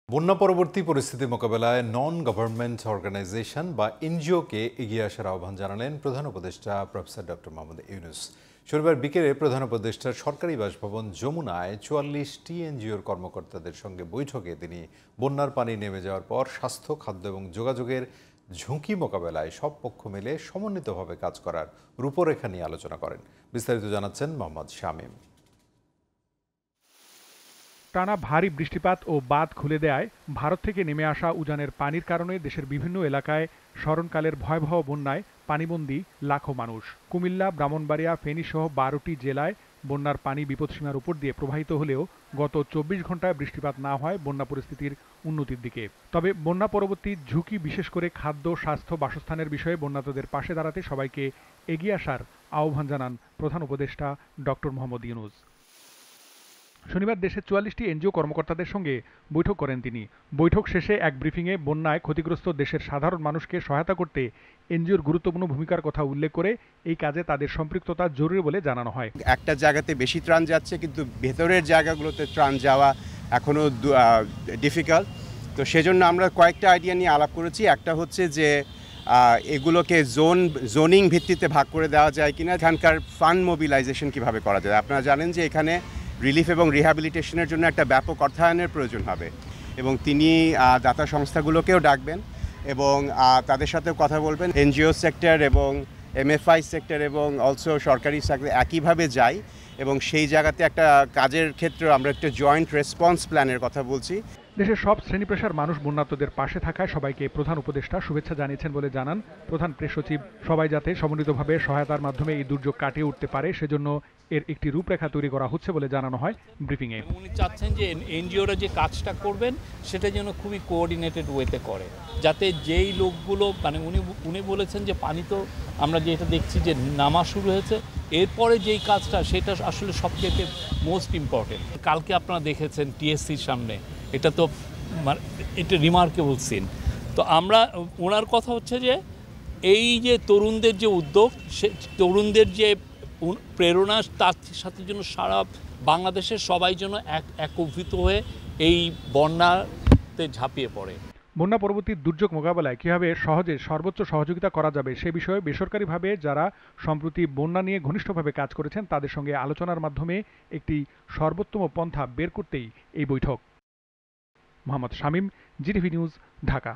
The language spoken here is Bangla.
বন্যা পরবর্তী পরিস্থিতি মোকাবেলায় নন গভর্নমেন্ট অর্গানাইজেশন বা এনজিওকে এগিয়ে আসার আহ্বান জানালেন প্রধান উপদেষ্টা প্রফেসর ডক্টর মোহাম্মদ ইউনূস। শনিবার বিকেলে প্রধান উপদেষ্টার সরকারি বাসভবন যমুনায় ৪৪টি এনজিওর কর্মকর্তাদের সঙ্গে বৈঠকে তিনি বন্যার পানি নেমে যাওয়ার পর স্বাস্থ্য, খাদ্য এবং যোগাযোগের ঝুঁকি মোকাবেলায় সব পক্ষ মিলে সমন্বিতভাবে কাজ করার রূপরেখা নিয়ে আলোচনা করেন। বিস্তারিত জানাচ্ছেন মোহাম্মদ শামীম। টানা ভারী বৃষ্টিপাত ও বাঁধ খুলে দেয়ায় ভারত থেকে নেমে আসা উজানের পানির কারণে দেশের বিভিন্ন এলাকায় স্মরণকালের ভয়াবহ বন্যায় পানিবন্দী লাখো মানুষ। কুমিল্লা, ব্রাহ্মণবাড়িয়া, ফেনীসহ ১২টি জেলায় বন্যার পানি বিপদসীমার উপর দিয়ে প্রবাহিত হলেও গত ২৪ ঘন্টায় বৃষ্টিপাত না হয় বন্যা পরিস্থিতির উন্নতির দিকে। তবে বন্যা পরবর্তী ঝুঁকি, বিশেষ করে খাদ্য, স্বাস্থ্য, বাসস্থানের বিষয়ে বন্যাতদের পাশে দাঁড়াতে সবাইকে এগিয়ে আসার আহ্বান জানান প্রধান উপদেষ্টা ডক্টর মোহাম্মদ ইউনূস। শনিবার দেশের ৪৪টি এনজিও কর্মকর্তাদের সঙ্গে বৈঠক করেন তিনি। বৈঠক শেষে এক ব্রিফিংয়ে বন্যায় ক্ষতিগ্রস্ত দেশের সাধারণ মানুষকে সহায়তা করতে এনজিওর গুরুত্বপূর্ণ ভূমিকার কথা উল্লেখ করে এই কাজে তাদের সম্পৃক্ততা জরুরি বলে জানানো হয়। একটা জায়গাতে বেশি ত্রাণ যাচ্ছে, কিন্তু ভেতরের জায়গাগুলোতে ত্রাণ যাওয়া এখনও ডিফিকাল্ট। তো সেজন্য আমরা কয়েকটা আইডিয়া নিয়ে আলাপ করেছি। একটা হচ্ছে যে এগুলোকে জোনিং ভিত্তিতে ভাগ করে দেওয়া যায় কিনা, এখানকার ফান্ড মোবিলাইজেশন কিভাবে করা যায়। আপনারা জানেন যে এখানে রিলিফ এবং রিহ্যাবিলিটেশনের জন্য একটা ব্যাপক অর্থায়নের প্রয়োজন হবে, এবং তিনি দাতা সংস্থাগুলোকেও ডাকবেন এবং তাদের সাথেও কথা বলবেন। এনজিও সেক্টর এবং এমএফআই সেক্টর এবং অলসো সরকারি সেক্টর একইভাবে যাই, এবং সেই জায়গাতে একটা কাজের ক্ষেত্রে আমরা একটা জয়েন্ট রেসপন্স প্ল্যানের কথা বলছি। দেশের সব শ্রেণী পেশার মানুষ বন্যার্তদের পাশে থাকায় সবাইকে প্রধান উপদেষ্টা শুভেচ্ছা জানিয়েছেন বলে জানান প্রধান প্রেস সচিব। সবাই যাতে সমন্বিতভাবে সহায়তার মাধ্যমে এই দুর্যোগ কাটিয়ে উঠতে পারে, সেজন্য এর একটি রূপরেখা তৈরি করা হচ্ছে বলে জানানো হয় ব্রিফিংয়ে। উনি চাচ্ছেন যে এনজিওরা যে কাজটা করবেন সেটা যেন খুবই কোঅর্ডিনেটেড ওয়েতে করে, যাতে যেই লোকগুলো উনি বলেছেন যে পানি তো আমরা যেটা দেখছি যে নামা শুরু হয়েছে, এরপরে যেই কাজটা সেটা আসলে সবচেয়ে মোস্ট ইম্পর্টেন্ট। কালকে আপনারা দেখেছেন টিএসসির সামনে, এটা তো এটা রিমার্কেবল সিন। তো ওনার কথা হচ্ছে যে এই যে তরুণদের যে উদ্যোগ, সে তরুণদের যে প্রেরণা, তার সাথে জন্য সারা বাংলাদেশের সবাই যেন একত্রিত হয়ে এই বন্যাতে ঝাঁপিয়ে পড়ে। বন্যা পরবর্তী দুর্যোগ মোকাবেলায় কীভাবে সহজে সর্বোচ্চ সহযোগিতা করা যাবে সে বিষয়ে বেসরকারিভাবে যারা সম্প্রতি বন্যা নিয়ে ঘনিষ্ঠভাবে কাজ করেছেন তাদের সঙ্গে আলোচনার মাধ্যমে একটি সর্বোত্তম পন্থা বের করতেই এই বৈঠক। Mohammad Shamim, GTV news, Dhaka.